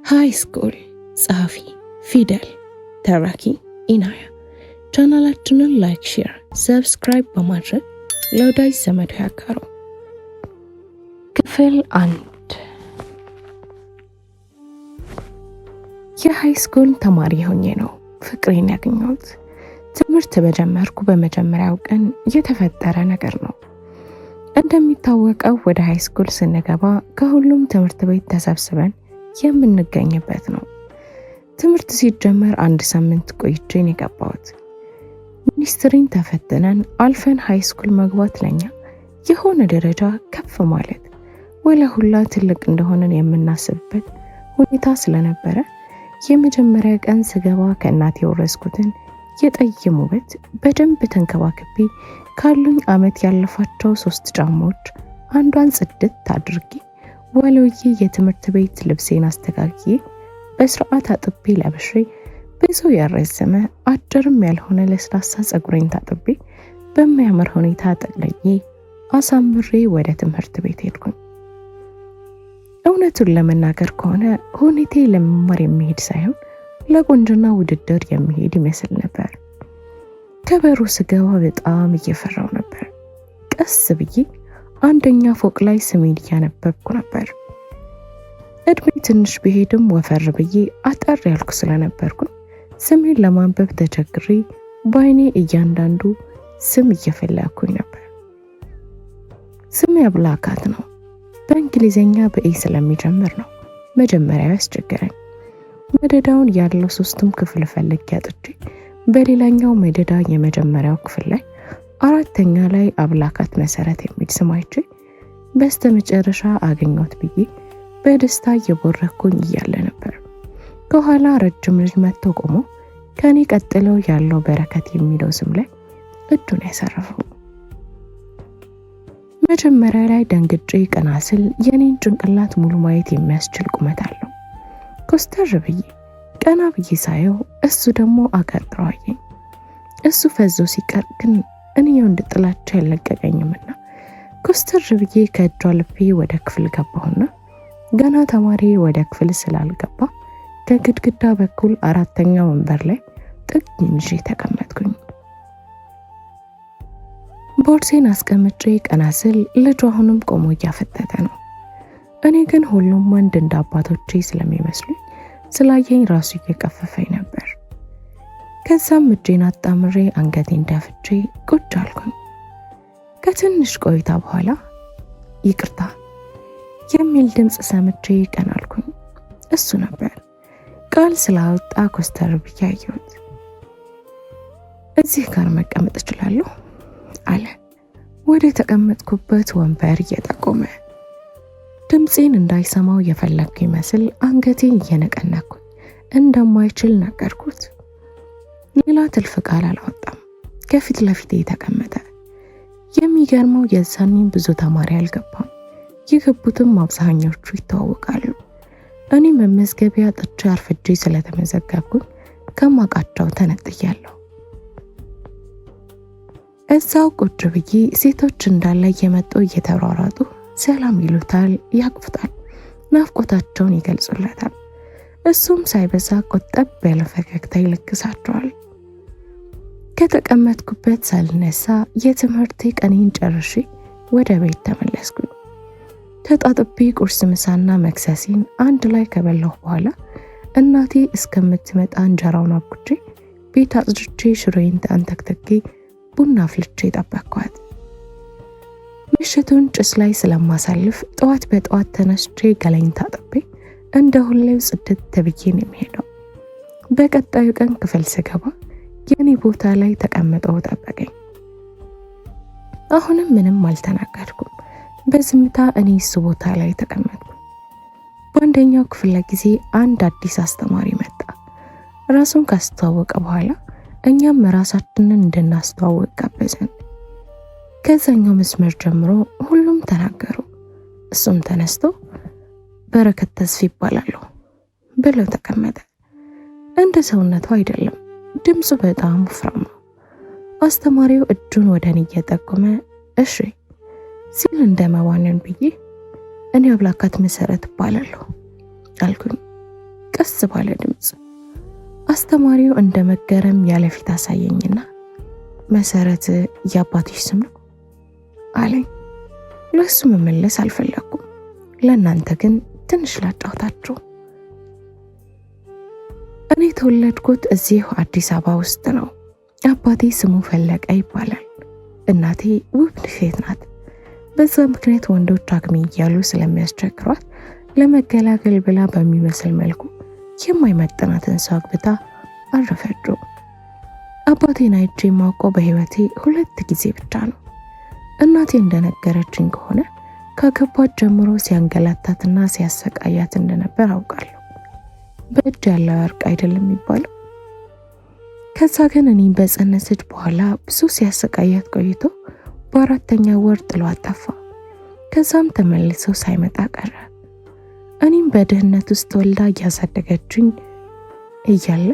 ሃይ ስኩል ጸሐፊ ፊደል ተራኪ ኢናያ። ቻናላችንን ላይክ፣ ሼር፣ ሰብስክራይብ በማድረግ ለወዳጅ ዘመድ ያጋሩ። ክፍል 1። የሃይ ስኩል ተማሪ ሆኜ ነው ፍቅሬን ያገኘሁት። ትምህርት በጀመርኩ በመጀመሪያው ቀን የተፈጠረ ነገር ነው። እንደሚታወቀው ወደ ሃይ ስኩል ስንገባ ከሁሉም ትምህርት ቤት ተሰብስበን የምንገኝበት ነው። ትምህርት ሲጀመር 1 ሳምንት ቆይቼን የገባሁት። ሚኒስትሪን ተፈትነን አልፈን ሃይ ስኩል መግባት ለኛ የሆነ ደረጃ ከፍ ማለት ወለሁላ ትልቅ እንደሆነን የምናስብበት ሁኔታ ስለነበረ የመጀመሪያ ቀን ስገባ ከእናቴ የወረስኩትን የጠይም ውበት በደንብ ተንከባክቤ ካሉኝ ዓመት ያለፋቸው 3 ጫማዎች አንዷን ጽድት አድርጌ ወለውዬ የትምህርት ቤት ልብሴን አስተካክዬ በስርዓት አጥቤ ለብሼ ብዙ ያረዘመ አጭርም ያልሆነ ለስላሳ ጸጉሬን ታጥቤ በሚያምር ሁኔታ ጠቅልዬ አሳምሬ ወደ ትምህርት ቤት ሄድኩኝ። እውነቱን ለመናገር ከሆነ ሁኔቴ ለመማር የሚሄድ ሳይሆን ለቁንጅና ውድድር የሚሄድ ይመስል ነበር። ከበሩ ስገባ በጣም እየፈራው ነበር። ቀስ ብዬ አንደኛ ፎቅ ላይ ስሜን እያነበብኩ ነበር። እድሜ ትንሽ ቢሄድም ወፈር ብዬ አጠር ያልኩ ስለነበርኩ ስሜን ለማንበብ ተቸግሬ በአይኔ እያንዳንዱ ስም እየፈለኩኝ ነበር። ስሜ አብላካት ነው። በእንግሊዘኛ በኤ ስለሚጀምር ነው መጀመሪያ ያስቸገረኝ። መደዳውን ያለው 3ቱም ክፍል ፈልጌ አጥቼ በሌላኛው መደዳ የመጀመሪያው ክፍል ላይ 4ኛ ላይ አብላካት መሰረት የሚል ስም አይቼ በስተመጨረሻ አገኘሁት ብዬ በደስታ እየቦረኩኝ እያለ ነበር ከኋላ ረጅም ልጅ መጥቶ ቆሞ ከኔ ቀጥሎ ያለው በረከት የሚለው ስም ላይ እጁን ያሳረፈው። መጀመሪያ ላይ ደንግጬ ቀና ስል የኔን ጭንቅላት ሙሉ ማየት የሚያስችል ቁመት አለው። ኮስተር ብዬ ቀና ብዬ ሳየው እሱ ደግሞ አቀርቅሮ አየኝ። እሱ ፈዞ ሲቀር ግን እኔ ወንድ ጥላቻ ያለቀቀኝምና ኮስተር ብዬ ከእጇ ልቤ ወደ ክፍል ገባሁና ገና ተማሪ ወደ ክፍል ስላልገባ ከግድግዳ በኩል 4ኛ ወንበር ላይ ጥግ ይዤ ተቀመጥኩኝ። ቦርሴን አስቀምጬ ቀና ስል ልጁ አሁንም ቆሞ እያፈጠጠ ነው። እኔ ግን ሁሉም ወንድ እንደ አባቶቼ ስለሚመስሉኝ ስላየኝ ራሱ እየቀፈፈኝ ነበር። ከዛም እጄን አጣምሬ አንገቴን ደፍቼ ቁጭ አልኩኝ። ከትንሽ ቆይታ በኋላ ይቅርታ የሚል ድምፅ ሰምቼ ቀና አልኩኝ። እሱ ነበር። ቃል ስላወጣ ኮስተር ብዬ አየሁት። እዚህ ጋር መቀመጥ እችላለሁ አለ ወደ ተቀመጥኩበት ወንበር እየጠቆመ። ድምፄን እንዳይሰማው የፈለግኩ ይመስል አንገቴን እየነቀነኩኝ እንደማይችል ነገርኩት። ሌላ ትልፍ ቃል አላወጣም። ከፊት ለፊቴ ተቀመጠ። የሚገርመው የዛኔም ብዙ ተማሪ አልገባም። የገቡትም አብዛኞቹ ይተዋወቃሉ። እኔ መመዝገቢያ ጥቼ አርፍጄ ስለተመዘገብኩኝ ከማውቃቸው ተነጥያለሁ። እዛው ቁጭ ብዬ ሴቶች እንዳለ እየመጡ እየተሯሯጡ ሰላም ይሉታል፣ ያቅፉታል፣ ናፍቆታቸውን ይገልጹለታል። እሱም ሳይበዛ ቆጠብ ያለ ፈገግታ ይለግሳቸዋል። ከተቀመጥኩበት ሳልነሳ የትምህርቴ ቀኔን ጨርሼ ወደ ቤት ተመለስኩኝ። ተጣጥቤ ቁርስ፣ ምሳና መክሰሴን አንድ ላይ ከበላሁ በኋላ እናቴ እስከምትመጣ እንጀራውን አብኩቼ ቤት አጽድቼ ሽሮዬን አንተክትኬ ቡና አፍልቼ ጠበቅኳት። ምሽቱን ጭስ ላይ ስለማሳልፍ ጠዋት በጠዋት ተነስቼ ገላይን ታጥቤ እንደ ሁሌው ጽድት ተብዬ ነው የሚሄደው። በቀጣዩ ቀን ክፍል ስገባ የኔ ቦታ ላይ ተቀምጠው ጠበቀኝ። አሁንም ምንም አልተናገርኩም። በዝምታ እኔ እሱ ቦታ ላይ ተቀመጥኩ። በአንደኛው ክፍለ ጊዜ አንድ አዲስ አስተማሪ መጣ። ራሱን ካስተዋወቀ በኋላ እኛም ራሳችንን እንድናስተዋወቅ ጋበዘን። ከዛኛው መስመር ጀምሮ ሁሉም ተናገሩ። እሱም ተነስቶ በረከት ተስፋ ይባላል ብለው ተቀመጠ። እንደ ሰውነቱ አይደለም፣ ድምፁ በጣም ወፍራም ነው። አስተማሪው እጁን ወደ እኔ እየጠቆመ እሺ ሲል እንደመዋነን ብዬ እኔ አብላካት መሰረት እባላለሁ አልኩኝ። ቀስ ባለ ድምፅ። አስተማሪው እንደ መገረም ያለፊት አሳየኝና መሰረት የአባትሽ ስም ነው አለኝ። ለሱ መመለስ አልፈለኩም። ለእናንተ ግን ትንሽ ላጫውታችሁ። እኔ የተወለድኩት እዚሁ አዲስ አበባ ውስጥ ነው። አባቴ ስሙ ፈለቀ ይባላል። እናቴ ውብ ሴት ናት። በዛ ምክንያት ወንዶች አግሚ እያሉ ስለሚያስቸግሯት ለመገላገል ብላ በሚመስል መልኩ የማይመጥናትን ሰው አግብታ አረፈችው። አባቴን አይቼ የማውቀው በህይወቴ 2 ጊዜ ብቻ ነው። እናቴ እንደነገረችኝ ከሆነ ካገባት ጀምሮ ሲያንገላታትና ሲያሰቃያት እንደነበር አውቃለሁ። በእጅ ያለ ወርቅ አይደለም የሚባለው። ከዛ ግን እኔ በጸነሰች በኋላ ብዙ ሲያሰቃያት ቆይቶ በ4ኛ ወር ጥሏት ጠፋ። ከዛም ተመልሶ ሳይመጣ ቀረ። እኔም በድህነት ውስጥ ወልዳ እያሳደገችኝ እያለ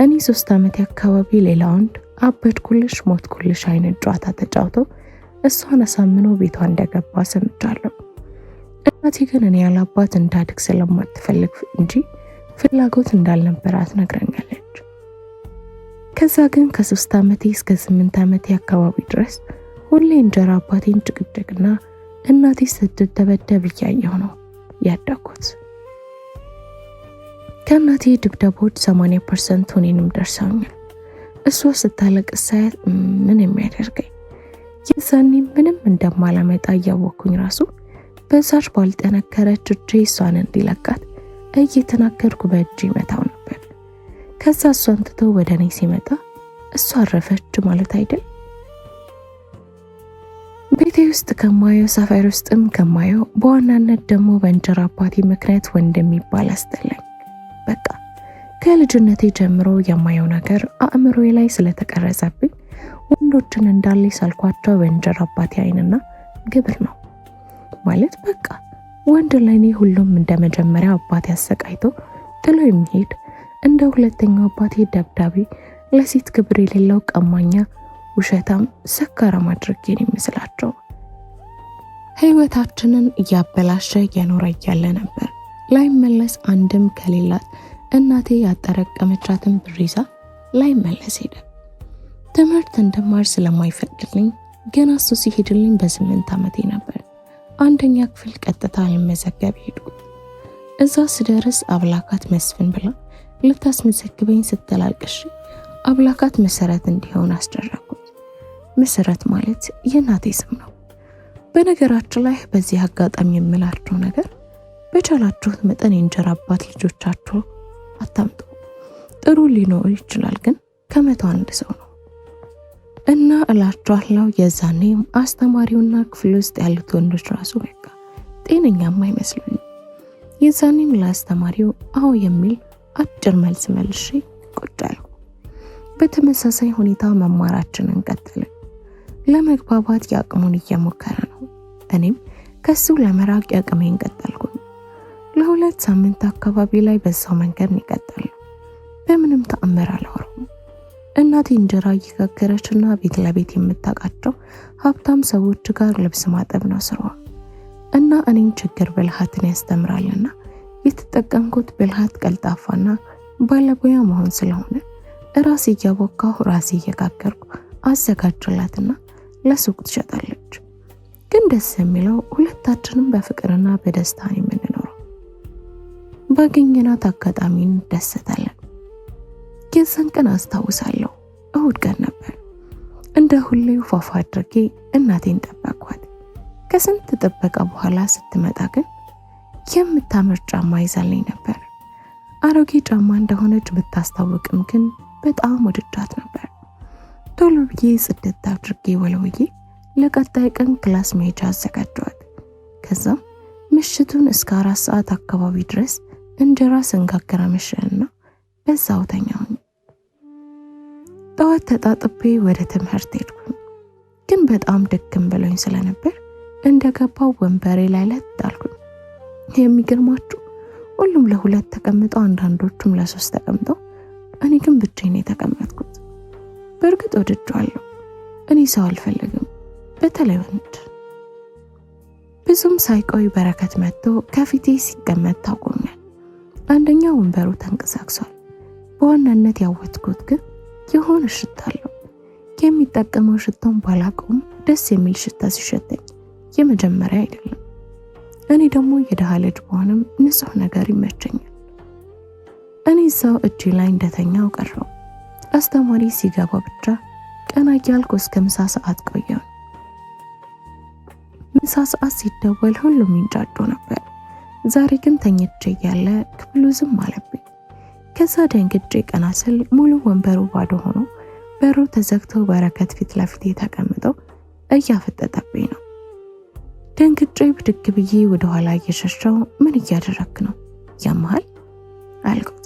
እኔ 3 ዓመት አካባቢ ሌላ ወንድ አበድኩልሽ ሞትኩልሽ አይነት ጨዋታ ተጫውቶ እሷን አሳምኖ ቤቷ እንደገባ ሰምቻለሁ። እናቴ ግን እኔ ያለ አባት እንዳድግ ስለማትፈልግ እንጂ ፍላጎት እንዳልነበራት ነግረኛለች። ከዛ ግን ከ3 ዓመቴ እስከ 8 ዓመቴ አካባቢ ድረስ ሁሌ እንጀራ አባቴን ጭቅጭቅና እናቴ ስትደበደብ እያየሁ ነው ያደኩት። ከእናቴ ድብደቦች 80% እኔንም ደርሰውኛል። እሷ ስታለቅስ ሳያት ምን የሚያደርገኝ የዛኔ ምንም እንደማላመጣ እያወቅኩኝ ራሱ በዛች ባልጠነከረች እጄ እሷን እንዲለቃት እየተናገርኩ በእጅ ይመታው ነበር። ከዛ እሷን ትቶ ወደ እኔ ሲመጣ እሷ አረፈች ማለት አይደል? ቤቴ ውስጥ ከማየው ሰፈር ውስጥም ከማየው በዋናነት ደግሞ በእንጀራ አባቴ ምክንያት ወንድም የሚባል አስጠላኝ። በቃ ከልጅነቴ ጀምሮ የማየው ነገር አእምሮዬ ላይ ስለተቀረጸብኝ ወንዶችን እንዳለ ሳልኳቸው በእንጀራ አባቴ አይንና ግብር ነው ማለት። በቃ ወንድ ለኔ ሁሉም እንደ መጀመሪያ አባቴ አሰቃይቶ ጥሎ የሚሄድ እንደ ሁለተኛው አባቴ ደብዳቤ፣ ለሴት ክብር የሌለው ቀማኛ፣ ውሸታም፣ ሰካራም አድርጌን የሚመስላቸው። ህይወታችንን እያበላሸ የኖረ እያለ ነበር ላይመለስ አንድም ከሌላት እናቴ ያጠረቀመቻትን ብር ይዛ ላይመለስ ሄደ። ትምህርት እንድማር ስለማይፈቅድልኝ ገና እሱ ሲሄድልኝ በ8 ዓመቴ ነበር 1ኛ ክፍል ቀጥታ ልመዘገብ ሄድኩት። እዛ ስደርስ አብላካት መስፍን ብላ ልታስመዘግበኝ ስትላልቅሽ አብላካት መሰረት እንዲሆን አስደረኩት። መሰረት ማለት የእናቴ ስም ነው። በነገራችን ላይ በዚህ አጋጣሚ የምላችሁ ነገር በቻላችሁት መጠን የእንጀራ አባት ልጆቻችሁ አታምጡ። ጥሩ ሊኖር ይችላል፣ ግን ከ101 ሰው ነው እና እላችኋለሁ። የዛኔም አስተማሪውና ክፍል ውስጥ ያሉት ወንዶች ራሱ በቃ ጤነኛም አይመስሉኝም። የዛኔም ለአስተማሪው አዎ የሚል አጭር መልስ መልሼ ቁጭ አልኩ። በተመሳሳይ ሁኔታ መማራችንን ቀጠልን። ለመግባባት ያቅሙን እየሞከረ ነው። እኔም ከሱ ለመራቅ ያቅሜን ቀጠልኩኝ። ለ2 ሳምንት አካባቢ ላይ በዛው መንገድ ነው የቀጠለው። በምንም ተአምር አላወራም። እናቴ እንጀራ እየጋገረችና ቤት ለቤት የምታውቃቸው ሀብታም ሰዎች ጋር ልብስ ማጠብ ነው ስራዋ እና እኔም ችግር ብልሃትን ያስተምራልና የተጠቀምኩት ብልሃት ቀልጣፋና ባለሙያ መሆን ስለሆነ ራሴ እያቦካሁ ራሴ እየጋገርኩ አዘጋጅላትና ለሱቅ ትሸጣለች። ግን ደስ የሚለው ሁለታችንም በፍቅርና በደስታ ነው የምንኖረው። ባገኘናት አጋጣሚ እንደሰታለን። የዛን ቀን አስታውሳለሁ፣ እሁድ ቀን ነበር። እንደ ሁሌው ፏፏ አድርጌ እናቴን ጠበቅኳት። ከስንት ጥበቃ በኋላ ስትመጣ ግን የምታምር ጫማ ይዛልኝ ነበር። አሮጌ ጫማ እንደሆነች ብታስታውቅም ግን በጣም ወድጃት ነበር። ቶሎ ብዬ ጽድት አድርጌ ወለውዬ ለቀጣይ ቀን ክላስ መሄጃ አዘጋጀዋት። ከዛም ምሽቱን እስከ 4 ሰዓት አካባቢ ድረስ እንጀራ ስንጋገር መሸንና በዛው ተኛሁኝ። ጠዋት ተጣጥቤ ወደ ትምህርት ሄድኩኝ። ግን በጣም ድክም ብሎኝ ስለነበር እንደገባው ወንበሬ ላይ ለጣልኩኝ። የሚገርማችሁ ሁሉም ለ2 ተቀምጠው አንዳንዶቹም ለ3 ተቀምጠው፣ እኔ ግን ብቻዬን የተቀመጥኩት። በእርግጥ ወድጄዋለሁ። እኔ ሰው አልፈልግም፣ በተለይ ወንድ። ብዙም ሳይቆይ በረከት መጥቶ ከፊቴ ሲቀመጥ ታቆኛል። አንደኛው ወንበሩ ተንቀሳቅሷል። በዋናነት ያወትኩት ግን የሆነ ሽታ አለው። የሚጠቀመው ሽታውን ባላውቀውም ደስ የሚል ሽታ ሲሸተኝ የመጀመሪያ አይደለም። እኔ ደግሞ የደሃ ልጅ ብሆንም ንጹህ ነገር ይመቸኛል። እኔ እዛው እጄ ላይ እንደተኛው ቀረው። አስተማሪ ሲገባ ብቻ ቀና እያልኩ እስከ ምሳ ሰዓት ቆየሁ። ምሳ ሰዓት ሲደወል ሁሉም ይንጫጩ ነበር። ዛሬ ግን ተኝቼ እያለ ክፍሉ ዝም አለብኝ። ከዛ ደንግጬ ቀና ስል ሙሉ ወንበሩ ባዶ ሆኖ በሩ ተዘግቶ በረከት ፊት ለፊት ተቀምጠው እያፈጠጠብኝ ነው። ደንግጬ ብድግ ብዬ ወደ ኋላ እየሸሸው ምን እያደረክ ነው? ያመሃል አልኩት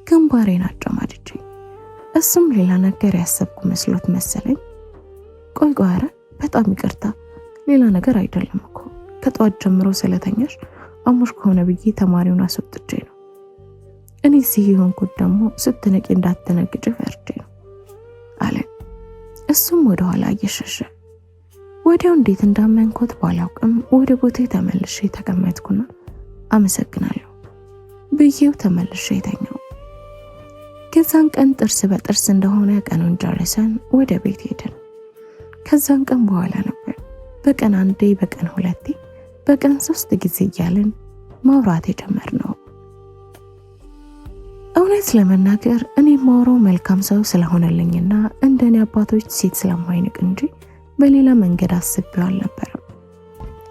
ግንባሬን አጨማድጄ። እሱም ሌላ ነገር ያሰብኩ መስሎት መሰለኝ። ቆይ ኧረ በጣም ይቅርታ፣ ሌላ ነገር አይደለም እኮ ከጧት ጀምሮ ስለተኛሽ አሞሽ ከሆነ ብዬ ተማሪውን አስወጥቼ ነው። እኔ እዚህ የሆንኩት ደግሞ ስትነቂ እንዳትነግጭ ፈርቼ ነው አለ። እሱም ወደ ኋላ እየሸሸ ወዲያው እንዴት እንዳመንኩት ባላውቅም ወደ ቦታዬ ተመልሼ ተቀመጥኩና አመሰግናለሁ ብዬው ተመልሼ ተኛው። ከዛን ቀን ጥርስ በጥርስ እንደሆነ ቀኑን ጨርሰን ወደ ቤት ሄድን። ከዛን ቀን በኋላ ነበር በቀን አንዴ፣ በቀን ሁለቴ፣ በቀን 3 ጊዜ እያልን ማውራት የጀመርነው። እውነት ለመናገር እኔ ማውራው መልካም ሰው ስለሆነልኝና እንደኔ አባቶች ሴት ስለማይንቅ እንጂ በሌላ መንገድ አስቤው አልነበረም።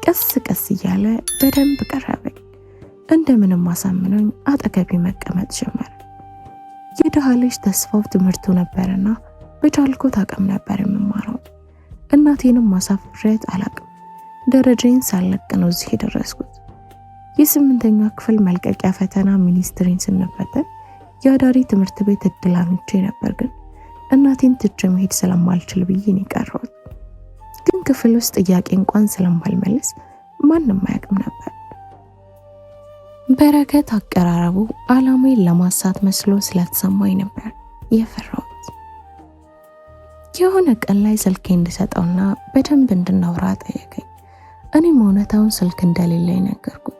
ቀስ ቀስ እያለ በደንብ ቀረበኝ። እንደምንም አሳምነኝ አጠገቤ መቀመጥ ጀመረ። የደሃ ልጅ ተስፋው ትምህርቱ ነበርና በቻልኩት አቅም ነበር የምማረው። እናቴንም ማሳፍሬት አላቅም። ደረጃዬን ሳለቅ ነው እዚህ የደረስኩት። የ8ኛ ክፍል መልቀቂያ ፈተና ሚኒስትሪን ስንፈተን የአዳሪ ትምህርት ቤት እድል አግኝቼ ነበር፣ ግን እናቴን ትቼ መሄድ ስለማልችል ብዬ ነው የቀረሁት። ግን ክፍል ውስጥ ጥያቄ እንኳን ስለማልመልስ ማንም አያውቅም ነበር። በረከት አቀራረቡ ዓላማዬን ለማሳት መስሎ ስለተሰማኝ ነበር የፈራሁት። የሆነ ቀን ላይ ስልኬ እንድሰጠውና በደንብ እንድናወራ ጠየቀኝ። እኔም እውነታውን ስልክ እንደሌለኝ ነገርኩት።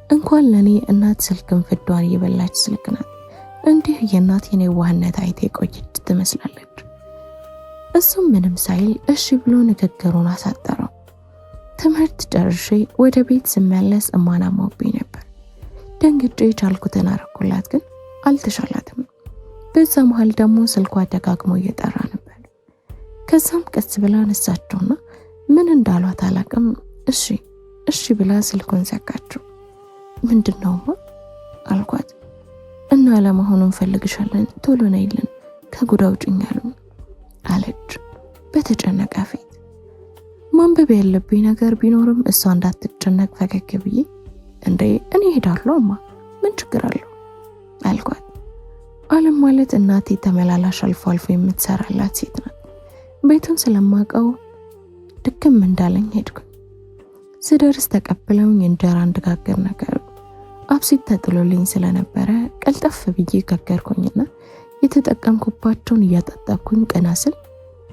እንኳን ለኔ እናት ስልክን ፍዷን እየበላች ስልክ ናት። እንዲህ የእናቴን የዋህነት አይቴ ቆይት ትመስላለች። እሱም ምንም ሳይል እሺ ብሎ ንግግሩን አሳጠረው። ትምህርት ጨርሼ ወደ ቤት ስመለስ እማናማውብኝ ነበር። ደንግጬ ቻልኩትን አረኩላት፣ ግን አልተሻላትም። በዛ መሃል ደግሞ ስልኳ ደጋግሞ እየጠራ ነበር። ከዛም ቀስ ብላ ነሳቸውና ምን እንዳሏት አላቅም እሺ ብላ ስልኩን ዘጋችው። ምንድነውማ አልኳት። እና ለመሆኑ እንፈልግሻለን፣ ቶሎ ነይልን፣ ከጉዳ ውጭኛሉ አለች በተጨነቀ ፊት። ማንበብ ያለብኝ ነገር ቢኖርም እሷ እንዳትጨነቅ ፈገግ ብዬ እንዴ እኔ ሄዳለሁማ ምን ችግር አለው አልኳት። አለም ማለት እናቴ ተመላላሽ አልፎ አልፎ የምትሰራላት ሴት ናት። ቤቱን ስለማውቀው ድክም እንዳለኝ ሄድኩኝ። ስደርስ ተቀብለውኝ እንጀራ እንድጋገር ነገር አብሲት ተጥሎልኝ ስለነበረ ቀልጠፍ ብዬ ጋገርኩኝና የተጠቀምኩባቸውን እያጣጣኩኝ ቀና ስል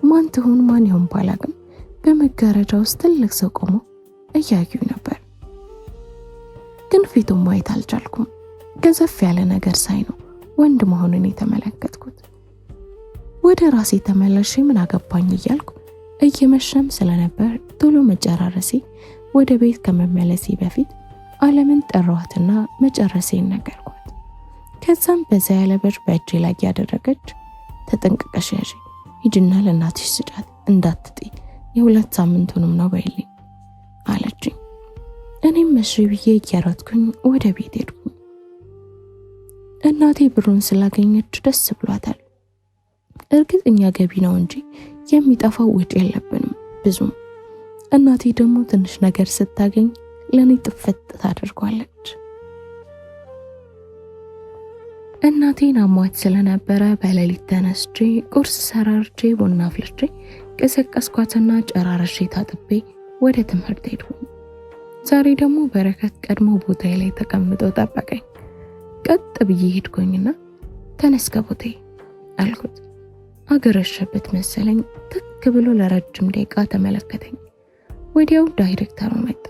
ማን ትሆን ማን ይሆን ባላቅም በመጋረጃ ውስጥ ትልቅ ሰው ቆሞ እያዩኝ ነበር። ግን ፊቱን ማየት አልቻልኩም። ገዘፍ ያለ ነገር ሳይ ነው ወንድ መሆኑን የተመለከትኩት። ወደ ራሴ ተመለሼ ምን አገባኝ እያልኩ እየመሸም ስለነበር ቶሎ መጨራረሴ ወደ ቤት ከመመለሴ በፊት ዓለምን ጠራዋትና መጨረሴን ነገርኳት። ከዛም በዛ ያለ ብር በእጄ ላይ ያደረገች ተጠንቅቀሽ ያዢ፣ ሂጂና ለእናትሽ ስጫት፣ እንዳትጥይ፣ የ2 ሳምንቱንም ነው በይልኝ አለችኝ። እኔም እሺ ብዬ እየሮጥኩኝ ወደ ቤት ሄድኩኝ። እናቴ ብሩን ስላገኘች ደስ ብሏታል። እርግጠኛ ገቢ ነው እንጂ የሚጠፋው ወጪ የለብንም ብዙም። እናቴ ደግሞ ትንሽ ነገር ስታገኝ ለኔ ጥፍት ታደርጓለች። እናቴን አሟት ስለነበረ በሌሊት ተነስቼ ቁርስ ሰራርቼ ቡና አፍልቼ ቀሰቀስኳትና ጨራርሼ ታጥቤ ወደ ትምህርት ሄድኩኝ። ዛሬ ደግሞ በረከት ቀድሞ ቦታዬ ላይ ተቀምጦ ጠበቀኝ። ቀጥ ብዬ ሄድኩኝና ተነስ ከቦታዬ አልኩት። አገረሸበት መሰለኝ። ትክ ብሎ ለረጅም ደቂቃ ተመለከተኝ። ወዲያው ዳይሬክተሩ መጣ።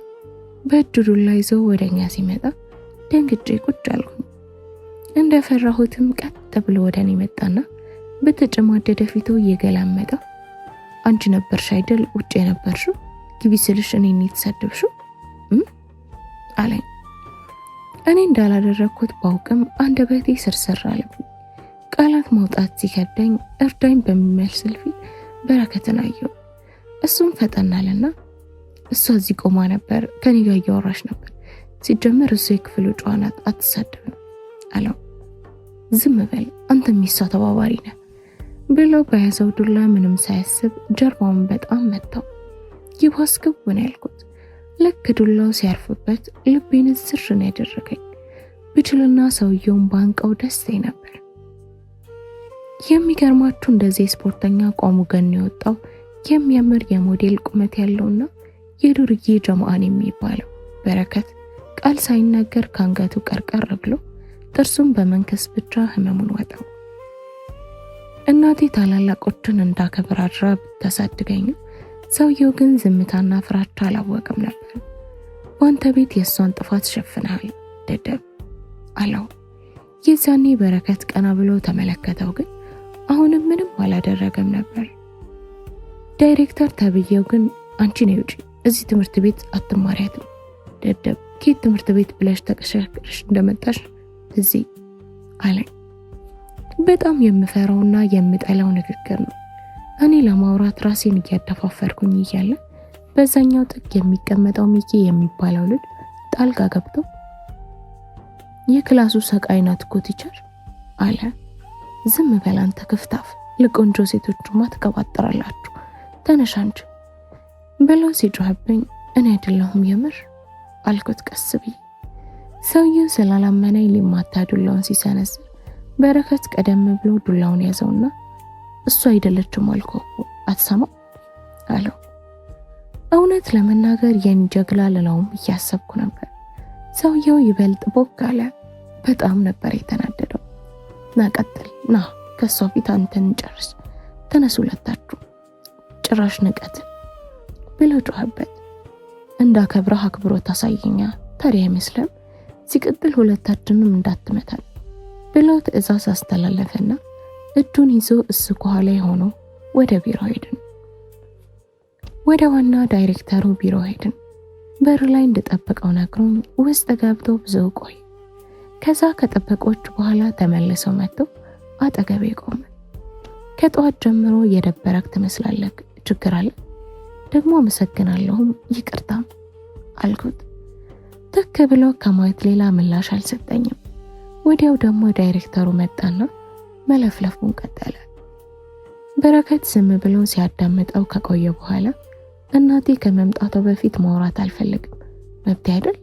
በእጁ ዱላ ይዞ ወደኛ ሲመጣ ደንግጬ ቁጭ አልኩኝ። እንደፈራሁትም ቀጥ ብሎ ወደኔ መጣና በተጨማደደ ፊቱ እየገላመጠ አንቺ ነበርሽ አይደል ውጭ የነበርሽው? ግቢ ስልሽ እኔን የተሳደብሽው አለኝ። እኔ እንዳላደረኩት ባውቅም አንደበቴ ስርስር አለብኝ። ቃላት ማውጣት ሲከብደኝ እርዳኝ በሚመስል ፊት በረከትን አየው። እሱም ፈጠናልና እሷ እዚህ ቆማ ነበር፣ ከኔ ጋር እያወራች ነበር። ሲጀመር እሱ የክፍሉ ጨዋ ናት፣ አትሳደብም አለው። ዝም በል አንተ ሚሳ ተባባሪ ነህ ብለው በያዘው ዱላ ምንም ሳያስብ ጀርባውን በጣም መታው። ይባስ ግቡን ያልኩት ልክ ዱላው ሲያርፍበት ልቤን ዝርን ያደረገኝ። ብችልና ሰውየውን ባንቀው ደስታዬ ነበር። የሚገርማችሁ እንደዚህ ስፖርተኛ አቋሙ ገን የወጣው የሚያምር የሞዴል ቁመት ያለውና የዱርዬ ጀማአን የሚባለው በረከት ቃል ሳይናገር ካንገቱ ቀርቀር ብሎ ጥርሱን በመንከስ ብቻ ህመሙን ወጣው። እናቴ ታላላቆችን እንዳከብር አድራ ብታሳድገኝ፣ ሰውየው ግን ዝምታና ፍራቻ አላወቅም ነበር። በአንተ ቤት የእሷን ጥፋት ሸፍናል ደደብ አለው። የዛኔ በረከት ቀና ብሎ ተመለከተው፣ ግን አሁንም ምንም አላደረገም ነበር። ዳይሬክተር ተብዬው ግን አንቺ ነይ ውጪ፣ እዚህ ትምህርት ቤት አትማሪያትም ደደብ፣ ከየት ትምህርት ቤት ብለሽ ተቀሸቅሽ እንደመጣሽ እዚህ አለኝ። በጣም የምፈራውና የምጠላው ንግግር ነው። እኔ ለማውራት ራሴን እያደፋፈርኩኝ እያለ በዛኛው ጥግ የሚቀመጠው ሚኪ የሚባለው ልጅ ጣልቃ ገብቶ የክላሱ ሰቃይ ናት እኮ ቲቸር አለ። ዝም በል አንተ ክፍታፍ፣ ለቆንጆ ሴቶችማ ትቀባጥራላችሁ፣ ተነሽ አንቺ ብለው ሲጮህብኝ እኔ አይደለሁም የምር አልኩት ቀስ ብዬ። ሰውየው ስላላመነኝ ሊማታ ዱላውን ሲሰነዝር በረከት ቀደም ብሎ ዱላውን ያዘውና እሱ አይደለችም አልኩህ አትሰማ አለው። እውነት ለመናገር የኔ ጀግላ ልለውም እያሰብኩ ነበር። ሰውየው ይበልጥ ቦግ አለ። በጣም ነበር የተናደደው። ና ቀጥል፣ ና ከሷ ፊት አንተን ጨርስ፣ ተነሱ ሁለታችሁ፣ ጭራሽ ንቀት ብለው ጮኸበት። እንዳከብረህ አክብሮት ታሳየኛ ታዲያ አይመስልም? ሲቀጥል ሁለታችንም እንዳትመታል ብለው ትዕዛዝ አስተላለፈና እጁን ይዞ እሱ ከኋላ ሆኖ ወደ ቢሮ ሄድን። ወደ ዋና ዳይሬክተሩ ቢሮ ሄድን። በር ላይ እንድጠብቀው ነግሮኝ ውስጥ ገብቶ ብዙ ቆይ። ከዛ ከጠበቆች በኋላ ተመልሰው መጥተው አጠገቤ ቆመ። ከጠዋት ጀምሮ የደበረክ ትመስላለህ፣ ችግር አለ? ደግሞ አመሰግናለሁም ይቅርታም አልኩት። ትክ ብሎ ከማየት ሌላ ምላሽ አልሰጠኝም። ወዲያው ደግሞ ዳይሬክተሩ መጣና መለፍለፉን ቀጠለ። በረከት ዝም ብሎ ሲያዳምጠው ከቆየ በኋላ እናቴ ከመምጣቷ በፊት ማውራት አልፈልግም መብት አይደል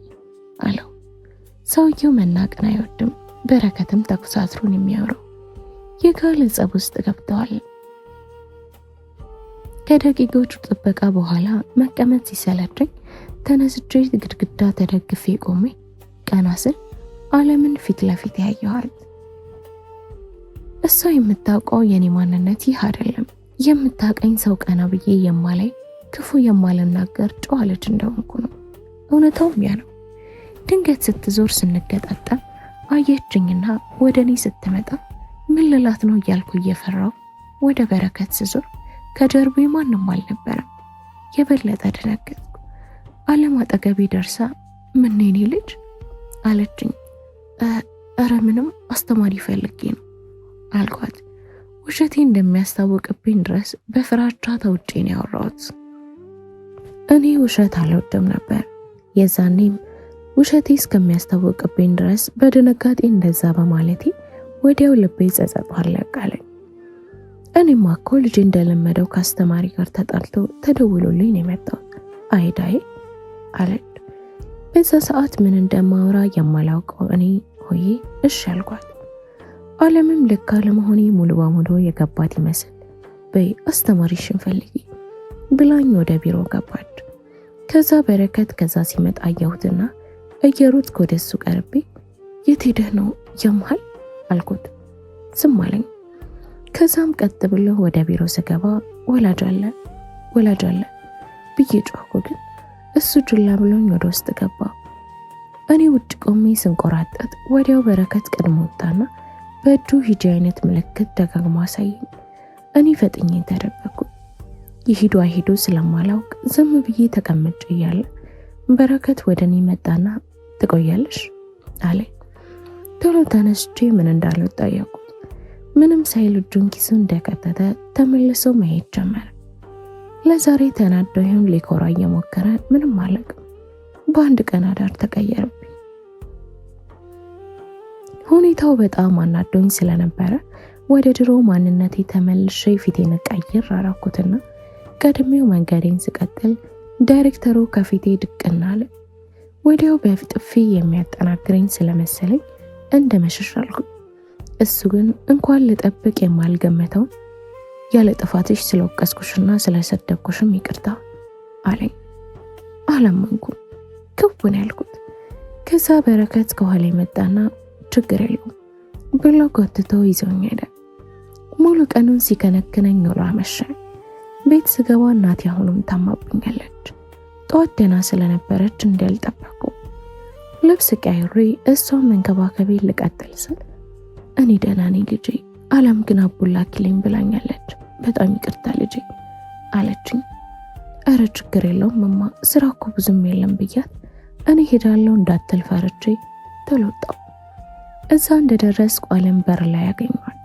አለው። ሰውየው መናቅን አይወድም። በረከትም ተኩሳትሩን የሚያወራው የጋለ ጸብ ውስጥ ገብተዋል። ከደቂቃዎቹ ጥበቃ በኋላ መቀመጥ ሲሰለቸኝ ተነስቼ ግድግዳ ተደግፌ ቆሜ ቀና ስል ዓለምን ፊት ለፊት ያየኋት። እሷ የምታውቀው የኔ ማንነት ይህ አይደለም። የምታቀኝ ሰው ቀና ብዬ የማላይ ክፉ የማልናገር ጨዋ ልጅ እንደሆንኩ ነው። እውነታውም ያ ነው። ድንገት ስትዞር ስንገጣጠም አየችኝና ወደ እኔ ስትመጣ ምን ልላት ነው እያልኩ እየፈራው ወደ በረከት ስዞር ከጀርቤ ማንም አልነበረም። የበለጠ ደነገጥኩ። ዓለም አጠገቤ ደርሳ ምን የኔ ልጅ አለችኝ። ኧረ ምንም አስተማሪ ፈልጌ ነው አልኳት። ውሸቴ እንደሚያስታውቅብኝ ድረስ በፍራቻ ተውጬ ነው ያወራሁት። እኔ ውሸት አልወድም ነበር። የዛኔም ውሸቴ እስከሚያስታውቅብኝ ድረስ በድንጋጤ እንደዛ በማለቴ ወዲያው ልቤ ጸጸት አለቃለኝ። እኔማ እኮ ልጄ እንደለመደው ከአስተማሪ ጋር ተጣልቶ ተደውሎልኝ ነው የመጣው አይዳይ አለች። በዛ ሰዓት ምን እንደማወራ የማላውቀው እኔ ሆዬ እሺ አልኳት። ዓለምም ልክ አለመሆኔ ሙሉ በሙሉ የገባት ይመስል በይ አስተማሪሽን ፈልጊ ብላኝ ወደ ቢሮ ገባች። ከዛ በረከት ከዛ ሲመጣ አየሁትና እየሮጥኩ ወደሱ ቀርቤ የት ሄደህ ነው የምሃል አልኩት። ዝም አለኝ። ከዛም ቀጥ ብሎ ወደ ቢሮ ስገባ ወላጅ አለ ብዬ ጮህኩ። ግን እሱ ጁላ ብሎኝ ወደ ውስጥ ገባ። እኔ ውጭ ቆሜ ስንቆራጠጥ ወዲያው በረከት ቀድሞ ወጣና በእጁ ሂጂ አይነት ምልክት ደጋግሞ አሳየኝ። እኔ ፈጥኜ ተደበቅኩ። ይሄዱ አይሄዱ ስለማላውቅ ዝም ብዬ ተቀምጬ እያለ በረከት ወደ እኔ መጣና ትቆያለሽ አለኝ። ቶሎ ተነስቼ ምን እንዳለው ጠየቅኩት። ምንም ሳይል እጁን ኪሱ እንደከተተ ተመልሶ መሄድ ጀመረ። ለዛሬ ተናዶ ይሁን ሊኮራ እየሞከረ ምንም አላውቅም። በአንድ ቀን አዳር ተቀየረብኝ። ሁኔታው በጣም አናዶኝ ስለነበረ ወደ ድሮ ማንነቴ ተመልሼ ፊቴን ቀይር አራኩትና ቀድሜው መንገዴን ስቀጥል ዳይሬክተሩ ከፊቴ ድቅና አለ። ወዲያው በጥፊ የሚያጠናግረኝ ስለመሰለኝ እንደ መሸሽ አልኩ። እሱ ግን እንኳን ልጠብቅ የማልገመተው ያለ ጥፋትሽ ስለወቀስኩሽና ስለሰደብኩሽም ይቅርታ አለኝ። አላመንኩም። ክውን ያልኩት። ከዛ በረከት ከኋላ መጣና ችግር የለውም ብሎ ጎትቶ ይዞኝ ሄደ። ሙሉ ቀኑን ሲከነክነኝ ውሎ አመሸ። ቤት ስገባ እናቴ አሁንም ታማብኛለች። ጠዋት ደህና ስለነበረች እንዳልጠበቅኩ ልብስ ቀይሬ እሷን መንከባከቤ ልቀጥል ስል እኔ ደህና ነኝ ልጄ፣ አለም ግን አቡላኪልኝ ብላኛለች፣ በጣም ይቅርታ ልጄ አለችኝ። እረ ችግር የለውም እማ፣ ስራ እኮ ብዙም የለም ብያት እኔ ሄዳለሁ እንዳትል ፈርቼ ተለወጣሁ። እዛ እንደደረስኩ አለም በር ላይ ያገኘኋት።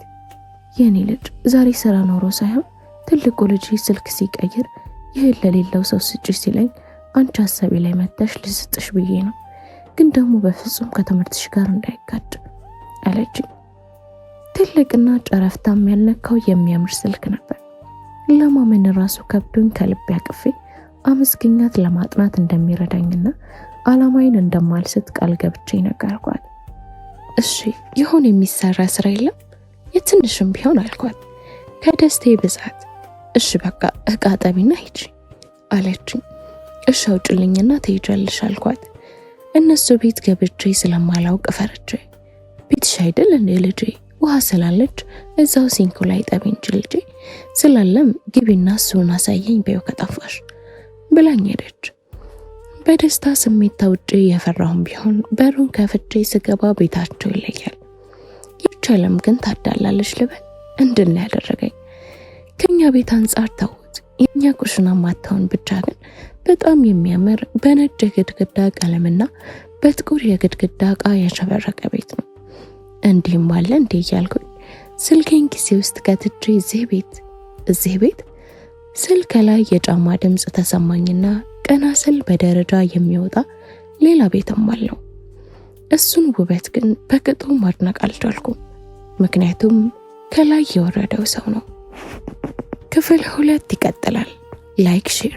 የኔ ልጅ ዛሬ ስራ ኖሮ ሳይሆን ትልቁ ልጅ ስልክ ሲቀይር ይህን ለሌለው ሰው ስጪ ሲለኝ አንቺ ሀሳቤ ላይ መተሽ ልስጥሽ ብዬ ነው፣ ግን ደግሞ በፍጹም ከትምህርትሽ ጋር እንዳይጋጭ አለችኝ። ትልቅና ጨረፍታም ያልነካው የሚያምር ስልክ ነበር። ለማመን ራሱ ከብዶኝ ከልቤ አቅፌ አመስግኛት ለማጥናት እንደሚረዳኝና አላማዬን እንደማልስት ቃል ገብቼ ነገርኳት። እሺ ይሁን፣ የሚሰራ ስራ የለም የትንሽም ቢሆን አልኳት ከደስቴ ብዛት። እሺ በቃ እቃ ጠቢና ሂጂ አለችኝ። እሺ አውጭልኝና ትሄጃለሽ አልኳት። እነሱ ቤት ገብቼ ስለማላውቅ ፈርቼ ቤትሽ አይደል እንዴ ልጄ፣ ውሃ ስላለች እዛው ሲንኩ ላይ ጠቢ እንጂ ልጄ፣ ስላለም ግቢና እሱን አሳየኝ በይው ከጠፋሽ ብላኝ ሄደች። በደስታ ስሜት ተውጬ የፈራሁም ቢሆን በሩን ከፍቼ ስገባ ቤታቸው ይለያል። ይቻለም ግን ታዳላለች ልበል እንድን ያደረገኝ ከኛ ቤት አንጻር ተውት፣ የኛ ኩሽና ማታውን ብቻ ግን በጣም የሚያምር በነጭ የግድግዳ ቀለምና በጥቁር የግድግዳ ዕቃ ያሸበረቀ ቤት ነው። እንዲህም አለ እንዴ እያልኩኝ ስልኬን ኪሴ ውስጥ ከትቼ እዚህ ቤት ስልክ ላይ የጫማ ድምፅ ተሰማኝና ቀና ስል በደረጃ የሚወጣ ሌላ ቤትም አለው። እሱን ውበት ግን በቅጡ ማድነቅ አልቻልኩም፣ ምክንያቱም ከላይ የወረደው ሰው ነው። ክፍል 2 ይቀጥላል። ላይክ፣ ሼር፣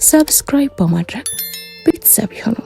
ሰብስክራይብ በማድረግ ቤተሰብ ይሁኑ።